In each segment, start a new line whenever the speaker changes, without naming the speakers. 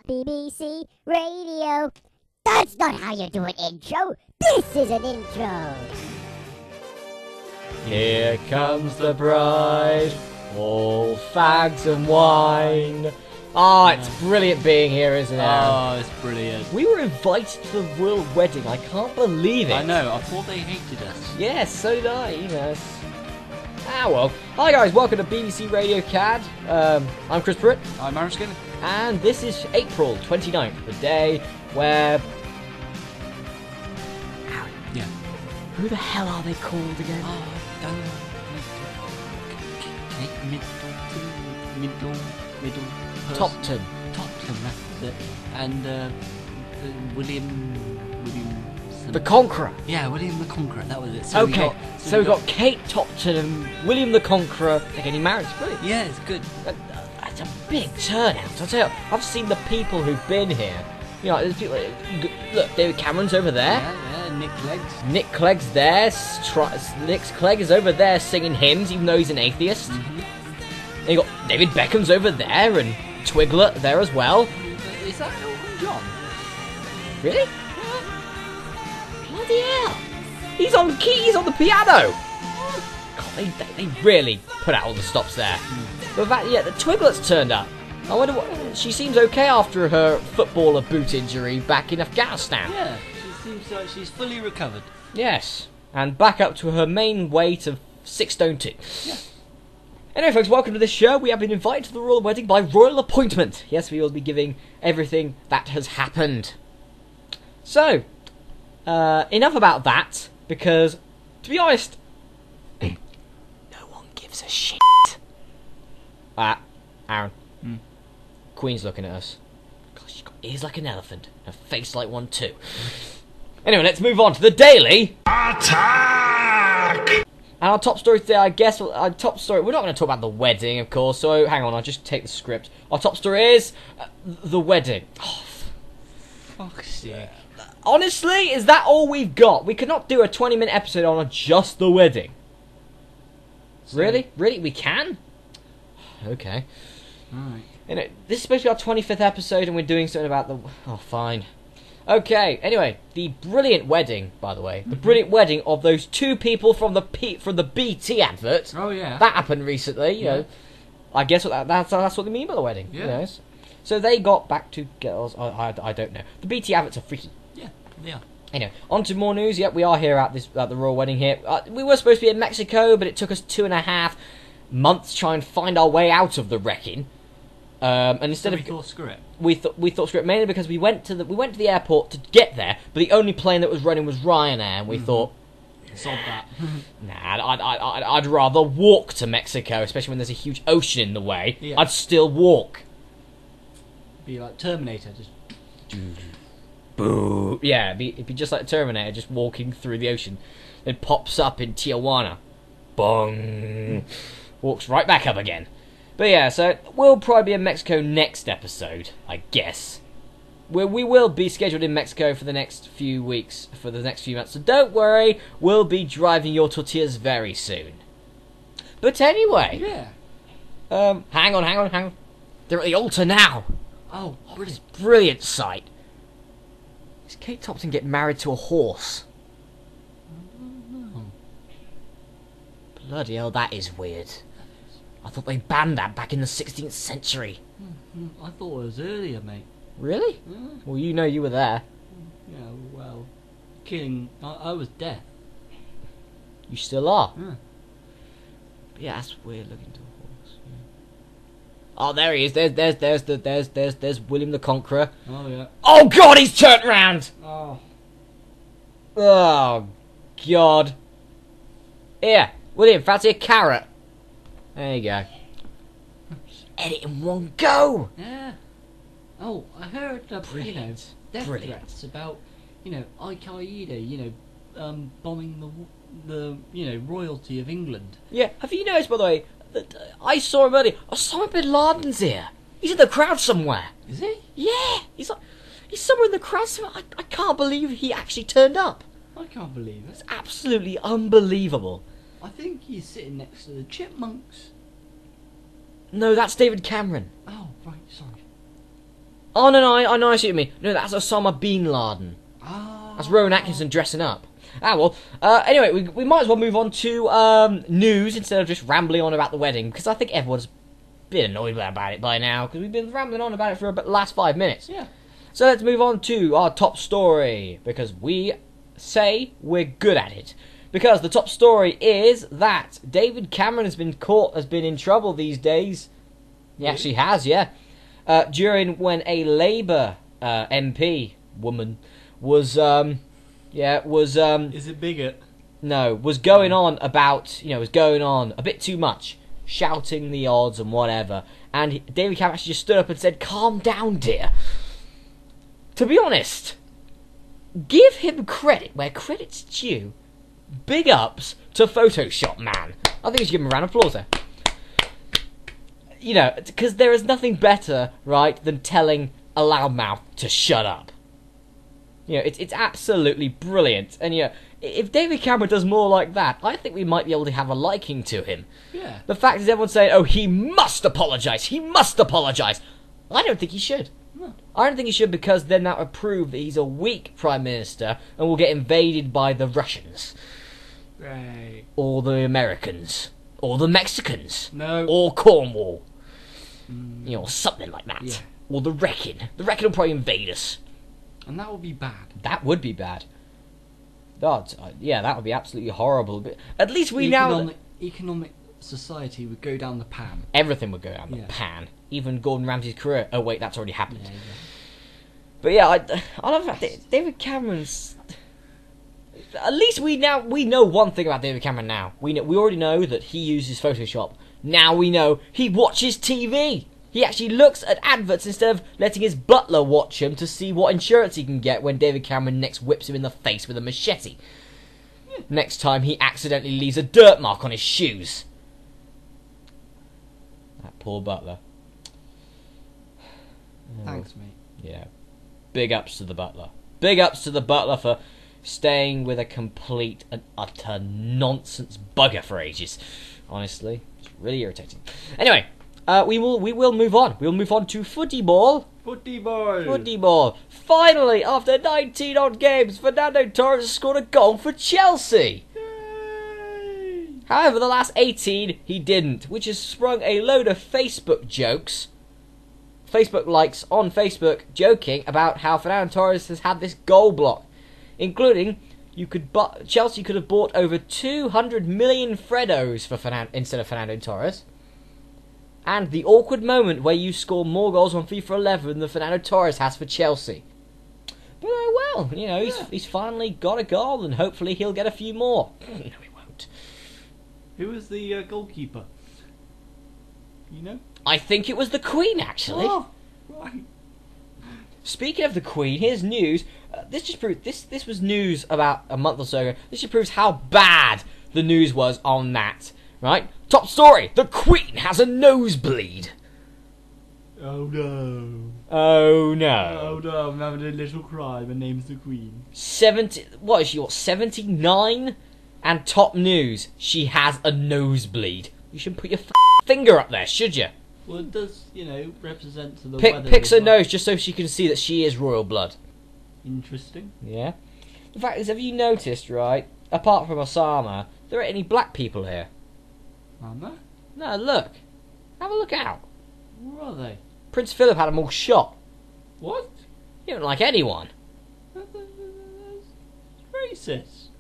BBC Radio. That's not how you do an intro. This is an intro.
Here comes the bride, all fags and wine. Oh, it's brilliant being here, isn't it?
Oh, it's brilliant.
We were invited to the royal wedding. I can't believe it.
I know. I thought they hated us.
Yes, so did I. You know. Ah, well. Hi, guys. Welcome to BBC Radio CAD. I'm Chris Pruitt.
I'm Aaron Skinner.
And this is April 29th, the day where... Aaron.
Yeah.
Who the hell are they called again?
Oh, Kate Middleton.
Topton.
Topton, that's it. And William.
The Conqueror.
Yeah, William the Conqueror. That was it.
So we got Kate Topton and William the Conqueror. They're getting married. It's brilliant.
Yeah, it's good.
It's a big turnout. I tell you, I've seen the people who've been here. You know, there's people. Look, David Cameron's over there.
Yeah, Nick Clegg's.
Nick Clegg's there. Nick Clegg is over there singing hymns, even though he's an atheist.
Mm-hmm.
And you got David Beckham's over there, and Twiglet there as well.
Is that Elton John?
Really? Bloody hell! He's on key. He's on the piano. God, they really put out all the stops there. But in fact, yeah, the Twiglet's turned up. I wonder what... She seems okay after her footballer boot injury back in Afghanistan.
Yeah, she seems like she's fully recovered.
Yes, and back up to her main weight of 6 stone 2.
Yeah.
Anyway, folks, welcome to this show. We have been invited to the royal wedding by royal appointment. Yes, we will be giving everything that has happened. So, enough about that, because, to be honest, no one gives a shit. Aaron. Queen's looking at us. God, she's got ears like an elephant, and a face like one too. Anyway, let's move on to the Daily Attack! And our top story today, I guess, our top story, we're not going to talk about the wedding, of course, so hang on, I'll just take the script. Our top story is the wedding. Oh,
fuck's sake.
Honestly, is that all we've got? We could not do a 20-minute episode on just the wedding. So, really? Really? We can? Okay.
Alright.
You know, this is supposed to be our 25th episode, and we're doing something about the... Oh, fine. Okay, anyway, the brilliant wedding, by the way. The brilliant wedding of those two people from the BT advert.
Oh, yeah.
That happened recently, you know. I guess that's what they mean by the wedding.
Yeah.
You know? So they got back to girls. I don't know. The BT adverts are freaky.
Yeah, they are.
Anyway, on to more news. Yep, we are here at the royal wedding here. We were supposed to be in Mexico, but it took us 2.5 months to try and find our way out of the wrecking. And instead
we thought screw it.
We thought screw it, mainly because we went to the airport to get there, but the only plane that was running was Ryanair, and we thought,
sod that.
nah, I'd rather walk to Mexico, especially when there's a huge ocean in the way.
Yeah.
I'd still walk.
Be like Terminator, just
boo. Yeah, it'd be just like Terminator, just walking through the ocean. It pops up in Tijuana, bong, walks right back up again. But yeah, so we'll probably be in Mexico next episode, I guess. We will be scheduled in Mexico for the next few weeks, for the next few months. So don't worry, we'll be driving your tortillas very soon. But anyway,
yeah.
Hang on. They're at the altar now.
Oh, brilliant!
Brilliant sight. Is Kate Topton get married to a horse? Bloody hell, that is weird. I thought they banned that back in the 16th century.
I thought it was earlier, mate.
Really?
Yeah.
Well, you know you were there.
Yeah, well, I was deaf.
You still are.
Yeah.
But yeah, that's weird looking to a horse. Yeah. Oh, there he is. There's William the Conqueror.
Oh yeah.
Oh God, he's turned round.
Oh.
Oh God. Here, William, fancy a carrot? There you go. Edit in one go.
Yeah. Oh, I heard death threats about, Al Qaeda, bombing the royalty of England.
Yeah. Have you noticed, by the way, that I saw him earlier? Osama bin Laden's here. He's in the crowd somewhere.
Is he?
Yeah. He's somewhere in the crowd. I can't believe he actually turned up.
I can't believe it.
It's absolutely unbelievable.
I think he's sitting next to the chipmunks.
No, that's David Cameron.
Oh, right, sorry.
Oh, no, I know I see what you mean. No, that's Osama Bin Laden.
Ah.
That's Rowan Atkinson dressing up. Well, anyway, we might as well move on to news instead of just rambling on about the wedding, because I think everyone's been annoyed about it by now, because we've been rambling on about it for about the last 5 minutes.
Yeah.
So let's move on to our top story, because we say we're good at it. Because the top story is that David Cameron has been in trouble these days. He actually has, yeah. During when a Labour MP woman was
Is it bigot?
No, was going on about, was going on a bit too much, shouting the odds and whatever. And David Cameron actually just stood up and said, "Calm down, dear." To be honest, give him credit where credit's due. Big ups to Photoshop Man. I think we should give him a round of applause there. Because there is nothing better, right, than telling a loudmouth to shut up. It's absolutely brilliant. And, if David Cameron does more like that, I think we might be able to have a liking to him.
Yeah.
The fact is everyone's saying, oh, he must apologise. He must apologise. I don't think he should.
No.
I don't think he should, because then that would prove that he's a weak Prime Minister and will get invaded by the Russians.
Right.
Or the Americans. Or the Mexicans.
No.
Or Cornwall. Or something like that.
Yeah.
Or the Wrecking. The Wrecking will probably invade us.
And that would be bad.
That would be bad. That would be absolutely horrible. But at least we
Economic society would go down the pan.
Everything would go down the
Yeah.
pan. Even Gordon Ramsay's career. Oh wait, that's already happened.
Yeah.
But yeah, I love that David Cameron's. At least we know one thing about David Cameron now. We already know that he uses Photoshop. Now we know he watches TV. He actually looks at adverts instead of letting his butler watch him to see what insurance he can get when David Cameron next whips him in the face with a machete. Yeah. Next time he accidentally leaves a dirt mark on his shoes. That poor butler.
Thanks, mate.
Yeah. Big ups to the butler. Big ups to the butler for staying with a complete and utter nonsense bugger for ages. Honestly, it's really irritating. Anyway, we will move on. We'll move on to footy ball.
Footy ball.
Footy ball. Finally, after 19 odd games, Fernando Torres has scored a goal for Chelsea.
Yay.
However, the last 18 he didn't, which has sprung a load of Facebook jokes. Facebook likes on Facebook joking about how Fernando Torres has had this goal block, including Chelsea could have bought over 200 million Freddos for instead of Fernando Torres, and the awkward moment where you score more goals on FIFA 11 than Fernando Torres has for Chelsea. But oh well, he's finally got a goal, and hopefully he'll get a few more. No, he won't.
Who was the goalkeeper? You know?
I think it was the Queen, actually.
Oh, right.
Speaking of the Queen, here's news. This just proves this was news about a month or so ago. This just proves how bad the news was on that. Right? Top story: the Queen has a nosebleed.
Oh no.
Oh no.
Oh no, I'm having a little cry. My name's the Queen.
79? And top news: she has a nosebleed. You shouldn't put your finger up there, should you?
Well, it does, represent to the weather.
Picks her nose just so she can see that she is royal blood.
Interesting.
Yeah. The fact is, have you noticed, right? Apart from Osama, there aren't any black people here.
Aren't there?
No, look. Have a look out.
Where are they?
Prince Philip had them all shot.
What?
He don't like anyone.
That's racist.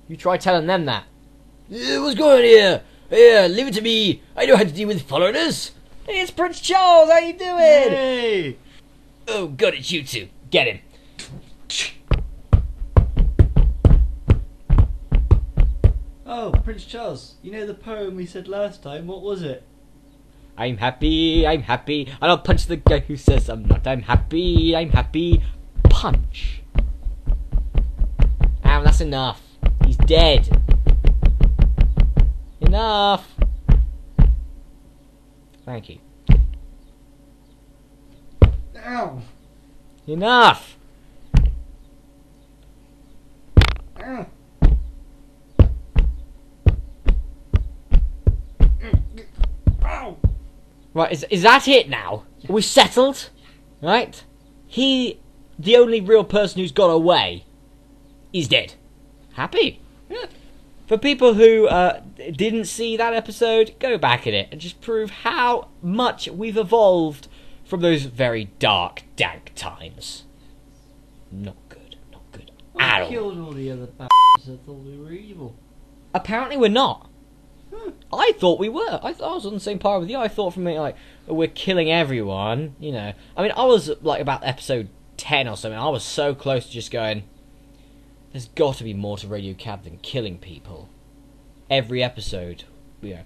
You try telling them that. What's going on here? Here, leave it to me. I know how to deal with foreigners. Hey, it's Prince Charles. How you doing?
Hey!
Oh, God, it's you two. Get him.
Oh, Prince Charles. You know the poem we said last time? What was it?
I'm happy. And I'll punch the guy who says I'm not. I'm happy. Punch. Ah, that's enough. He's dead. Enough. Thank you.
Ow!
Enough.
Ow! Ow!
Right, is that it now? Are we settled? Right? the only real person who's got away, is dead. Happy.
Yeah.
For people who didn't see that episode, go back at it and just prove how much we've evolved from those very dark, dank times. Not good. Not good at
I
all.
killed all the other bastards. I thought they were evil.
Apparently we're not.
Huh.
I thought we were. I thought I was on the same par with you. I thought from it like, we're killing everyone, you know. I mean, I was like about episode 10 or something. I was so close to just going, there's got to be more to Radio CAD than killing people. Every episode, you know.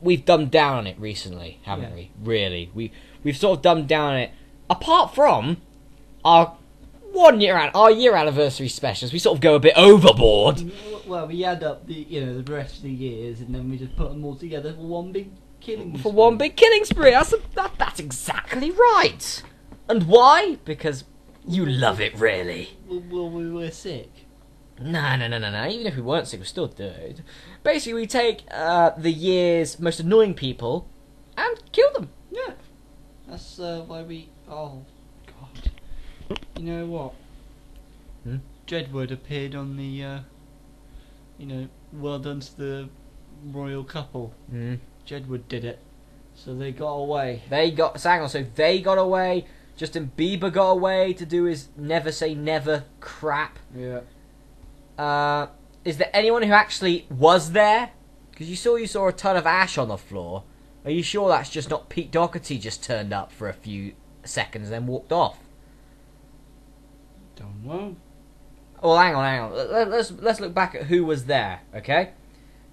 We've dumbed down on it recently, haven't we? Really. We've sort of dumbed down on it. Apart from our year anniversary specials, we sort of go a bit overboard.
Well, we add up the rest of the years, and then we just put them all together for one big killing.
For one big killing spree. That's exactly right. And why? Because you love it, really.
Well, we were sick.
No. Even if we weren't sick, we still do it. Basically, we take the year's most annoying people and kill them.
Yeah. That's why we. Oh, God. You know what? Jedward appeared on the. Well done to the royal couple. Jedward did it. So they got away.
They got away. Justin Bieber got away to do his never say never crap.
Yeah.
Is there anyone who actually was there? Because you saw a ton of ash on the floor. Are you sure that's just not Pete Doherty just turned up for a few seconds and then walked off?
Don't know.
Well, hang on. Let's look back at who was there, okay?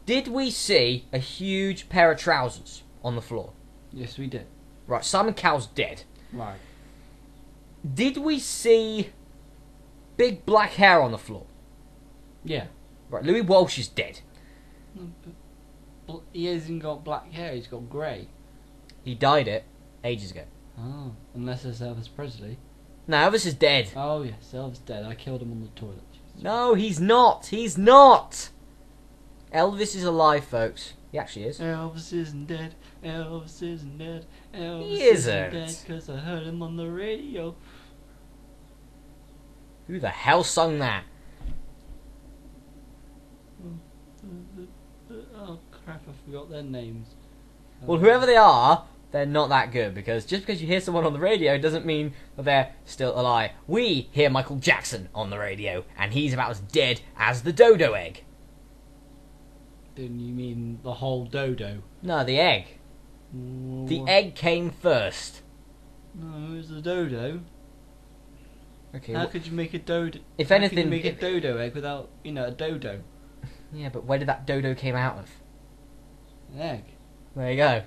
Did we see a huge pair of trousers on the floor?
Yes, we did.
Right, Simon Cowell's dead.
Right.
Did we see big black hair on the floor?
Yeah.
Right, Louis Walsh is dead.
He hasn't got black hair, he's got grey.
He died it ages ago.
Oh, unless it's Elvis Presley.
No, Elvis is dead.
Oh yes, Elvis dead. I killed him on the toilet.
No, he's not. He's not. Elvis is alive, folks. He actually is.
Elvis isn't dead. Elvis isn't dead. Elvis
He
isn't
isn't.
dead because I heard him on the radio.
Who the hell sung that?
Oh crap! I forgot their names.
Well, whoever they are, they're not that good, because just because you hear someone on the radio doesn't mean that they're still alive. We hear Michael Jackson on the radio, and he's about as dead as the dodo egg.
Didn't you mean the whole dodo?
No, the egg. The egg came first.
No, it was the dodo.
Okay.
How could you make a dodo?
If
How
anything,
could you make a dodo egg without, a dodo?
Yeah, but where did that dodo came out of?
An egg.
There you go.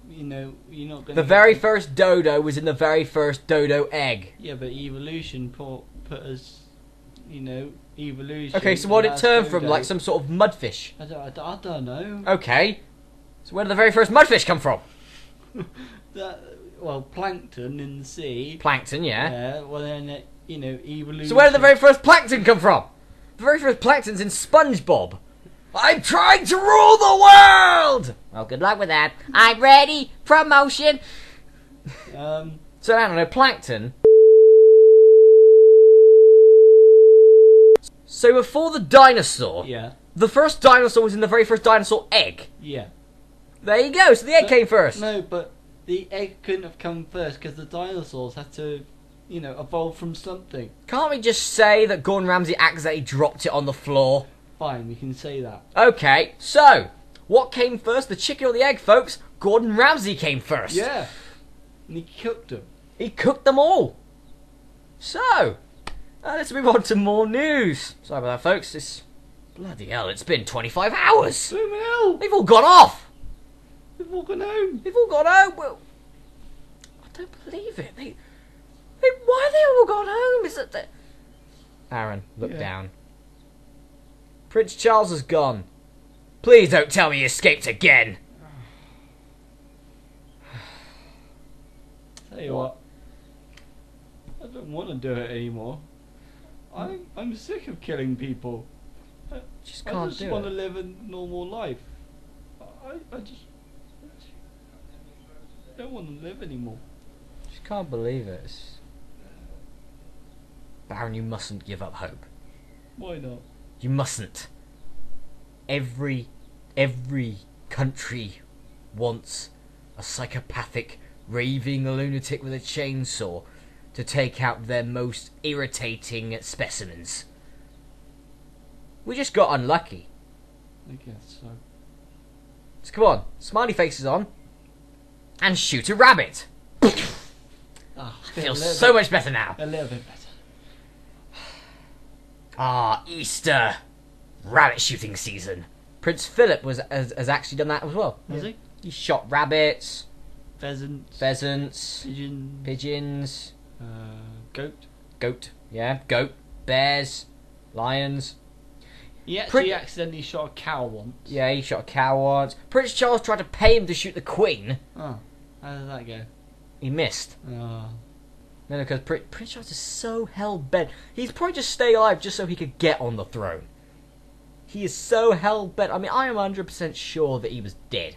You're not going.
The very first dodo was in the very first dodo egg.
Yeah, but evolution put us, evolution.
Okay, so what did it
has
turn from?
dodo.
Like some sort of mudfish?
I don't know.
Okay. So where did the very first mudfish come from?
Plankton in the sea.
Plankton, yeah.
Yeah. Well, then evolution.
So where did the very first plankton come from? The very first plankton's in SpongeBob. I'm trying to rule the world! Well, good luck with that. I'm ready. Promotion. So, I don't know, plankton. So before the dinosaur,
Yeah.
the first dinosaur was in the very first dinosaur egg.
Yeah.
There you go, so the egg came first.
No, but the egg couldn't have come first because the dinosaurs had to, evolve from something.
Can't we just say that Gordon Ramsay accidentally dropped it on the floor?
Fine, we can say that.
Okay, so, what came first, the chicken or the egg, folks? Gordon Ramsay came first.
Yeah. And he cooked them.
He cooked them all. So, let's move on to more news. Sorry about that, folks. Bloody hell, it's been 25 hours.
Blooming hell!
They've all gone off.
We've all gone home.
They've all gone home. Well, I don't believe it. Why they all gone home? Is it that? Aaron, look down. Prince Charles has gone. Please don't tell me he escaped again.
Tell you what, I don't want to do it anymore. I'm sick of killing people. I
Just
I
can't
just
do
want to
it.
live a normal life. I just don't want to live anymore.
Just can't believe it. Baron, you mustn't give up hope.
Why not?
You mustn't. Every country wants a psychopathic, raving lunatic with a chainsaw to take out their most irritating specimens. We just got unlucky.
I guess so.
So come on, smiley faces on, and shoot a rabbit.
Oh,
Feels so much better now.
A little bit better.
Ah, Easter, rabbit shooting season. Prince Philip has actually done that as well.
Has he?
He shot rabbits,
Pheasants.
pigeons,
Goat.
goat, bears, lions.
He actually accidentally shot a cow once.
Yeah, he shot a cow once. Prince Charles tried to pay him to shoot the Queen.
Oh, how did that go?
He missed.
Oh.
No, because Prince Charles is so hell-bent. He's probably just staying alive just so he could get on the throne. He is so hell-bent. I mean, I am 100% sure that he was dead.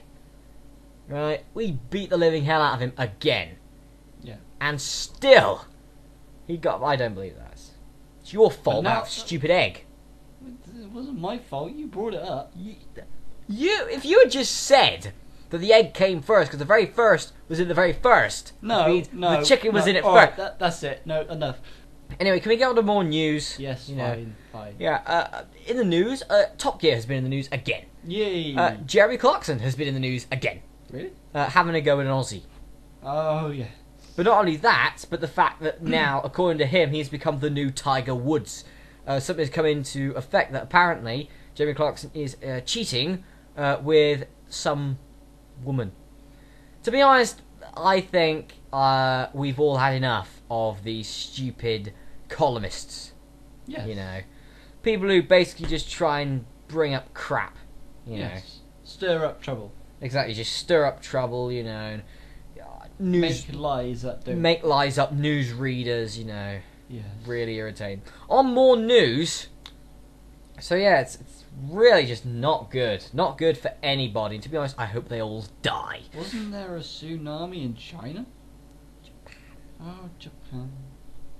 Right? We beat the living hell out of him again.
Yeah.
And still, he got... I don't believe that. It's your fault,
now-
that stupid egg.
It wasn't my fault. You brought it up.
If you had just said that the egg came first, because the very first was in the very first.
No,
means
no.
the chicken was in it
Alright,
first.
that's it. No, enough.
Anyway, can we get on to more news?
Yes,
You know.
fine.
Yeah, in the news, Top Gear has been in the news again.
Yay.
Jeremy Clarkson has been in the news again.
Really?
Having a go at an Aussie.
Oh, yeah.
But not only that, but the fact that now, according to him, he's become the new Tiger Woods. Something's come into effect that apparently Jeremy Clarkson is cheating with some woman. To be honest, I think we've all had enough of these stupid columnists.
Yes.
You know, people who basically just try and bring up crap. You know,
Stir up trouble.
exactly, just stir up trouble. You know, news,
Make lies that don't.
make lies up news readers. You know.
Yes.
Really irritating. On more news, so yeah, it's really just not good. Not good for anybody. And to be honest, I hope they all die.
Wasn't there a tsunami in China? Oh, Japan.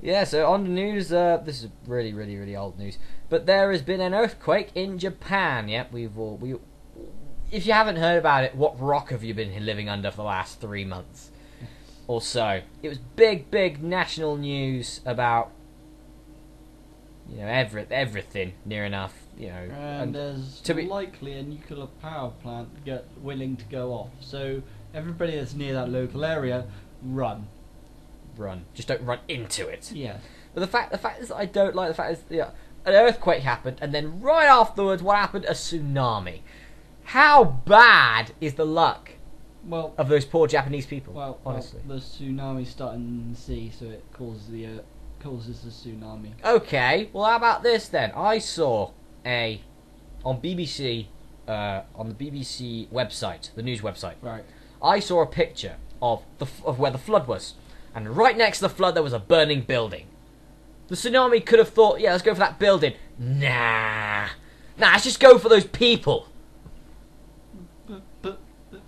Yeah, so on the news, this is really, really, really old news, but there has been an earthquake in Japan. Yep, if you haven't heard about it, what rock have you been living under for the last 3 months? Or so. It was big national news about, you know, everything near enough, you know.
And there's likely a nuclear power plant willing to go off. So everybody that's near that local area, run.
Just don't run into it.
Yeah.
But the fact is that I don't like the fact is, yeah, an earthquake happened, and then right afterwards, what happened? A tsunami. How bad is the luck of those poor Japanese people? Honestly.
The tsunami's starting in the sea, so it causes the tsunami.
Okay, well, how about this then? I saw on BBC, on the BBC website, the news website.
Right.
I saw a picture of where the flood was, and right next to the flood there was a burning building. The tsunami could have thought, yeah, let's go for that building. Nah, let's just go for those people.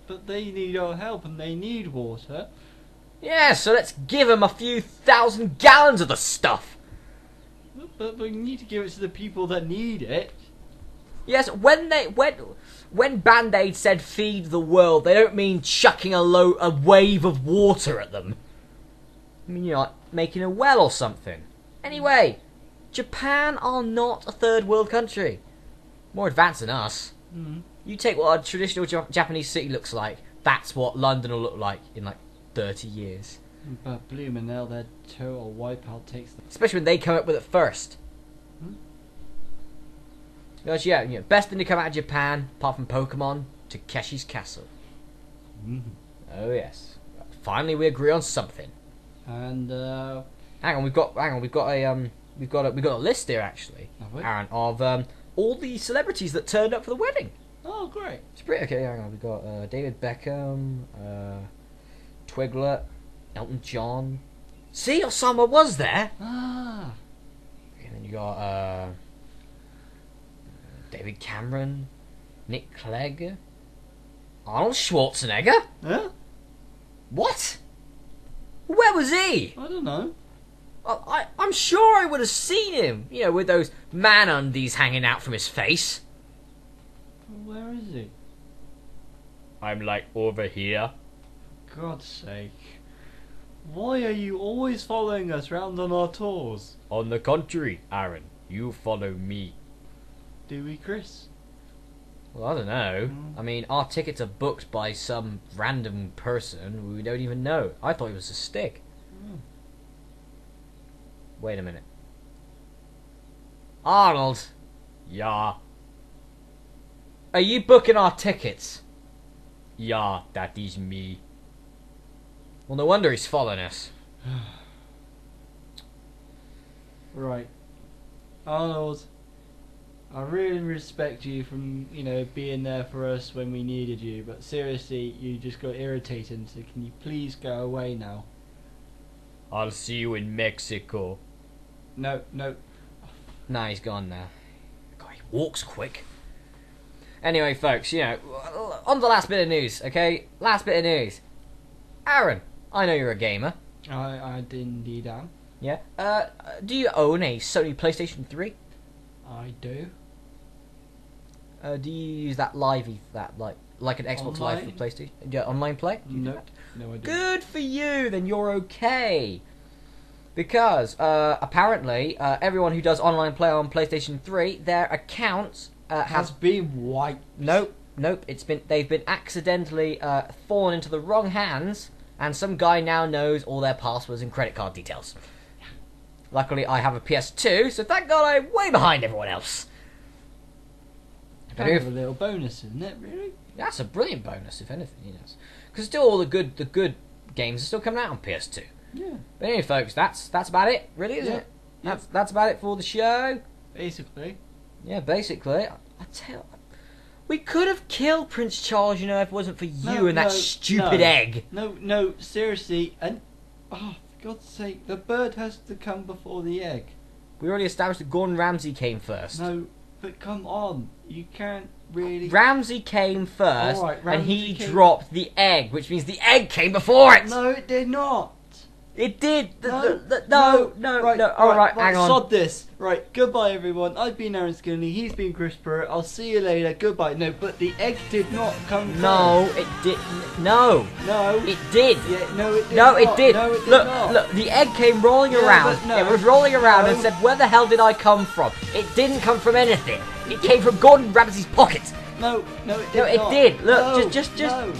But they need our help and they need water.
Yeah, so let's give them a few thousand gallons of the stuff.
But we need to give it to the people that need it.
Yes, when Band-Aid said feed the world, they don't mean chucking a wave of water at them. I mean, you're like making a well or something. Anyway, Japan are not a third world country. More advanced than us.
Mm.
You take what a traditional Japanese city looks like, that's what London will look like in like 30 years.
But blooming hell, their total wipeout takes them.
Especially when they come up with it first. Because, yeah, you know, best thing to come out of Japan, apart from Pokemon, Takeshi's Castle. Oh yes. Finally we agree on something.
And
hang on, we've got a list here actually, Aaron, of all the celebrities that turned up for the wedding.
Oh, great.
It's pretty okay. Hang on, we've got David Beckham, Twiglet, Elton John. See, Osama was there.
Ah.
And then you got David Cameron, Nick Clegg, Arnold Schwarzenegger.
Huh?
What? Where was he?
I don't know.
Well, I'm sure I would have seen him, you know, with those man undies hanging out from his face.
Where is he?
I'm like over here.
For God's sake. Why are you always following us round on our tours?
On the contrary, Aaron, you follow me.
Do we, Chris?
Well, I don't know. I mean, our tickets are booked by some random person we don't even know. I thought it was a stick. Wait a minute. Arnold! Yeah. Are you booking our tickets? Yeah, that is me. Well, no wonder he's following us.
Right. Arnold, I really respect you from, being there for us when we needed you, but seriously, you just got irritating, so can you please go away now?
I'll see you in Mexico.
No.
Nah, he's gone now. God, he walks quick. Anyway, folks, on the last bit of news, okay? Last bit of news. Aaron, I know you're a gamer.
I indeed am.
Yeah? Do you own a Sony PlayStation 3?
I do.
Do you use that like an Xbox Live for PlayStation? Yeah, online play? Do you do that?
No, I don't.
Good for you, then you're okay. Because, apparently, everyone who does online play on PlayStation 3, their accounts
has been wiped.
Nope. They've been accidentally fallen into the wrong hands, and some guy now knows all their passwords and credit card details. Luckily, I have a PS2, so thank God I'm way behind everyone else.
Kind of a little bonus, isn't it? Really?
That's a brilliant bonus, if anything, because still all the good games are still coming out on PS2.
Yeah.
But anyway, folks, that's about it, really, isn't it? That's about it for the show.
Basically.
Yeah, basically. I tell you, we could have killed Prince Charles, if it wasn't for you and that stupid egg.
No, seriously, and for God's sake, the bird has to come before the egg.
We already established that Gordon Ramsay came first.
No, but come on, you can't really.
Ramsay came first,
All right,
and he dropped the egg, which means the egg came before it.
No, it did not.
It did.
No.
All right, hang on.
Sod this. Right, goodbye everyone. I've been Aaron Skinley. He's been Chris Pruitt. I'll see you later. Goodbye. No, but the egg did not come.
No, it did. No.
No.
It did.
Yeah, no, it did.
No,
not.
it did.
No, it did
look,
not.
look. The egg came rolling around.
But no.
It was rolling around and said, "Where the hell did I come from?" It didn't come from anything. It came from Gordon Ramsay's pocket.
No, it did not.
No, it did. Look,
No,
just
no.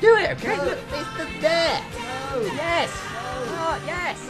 do it, okay?
No.
Look, it's there.
No.
Yes.
No.
Oh, yes.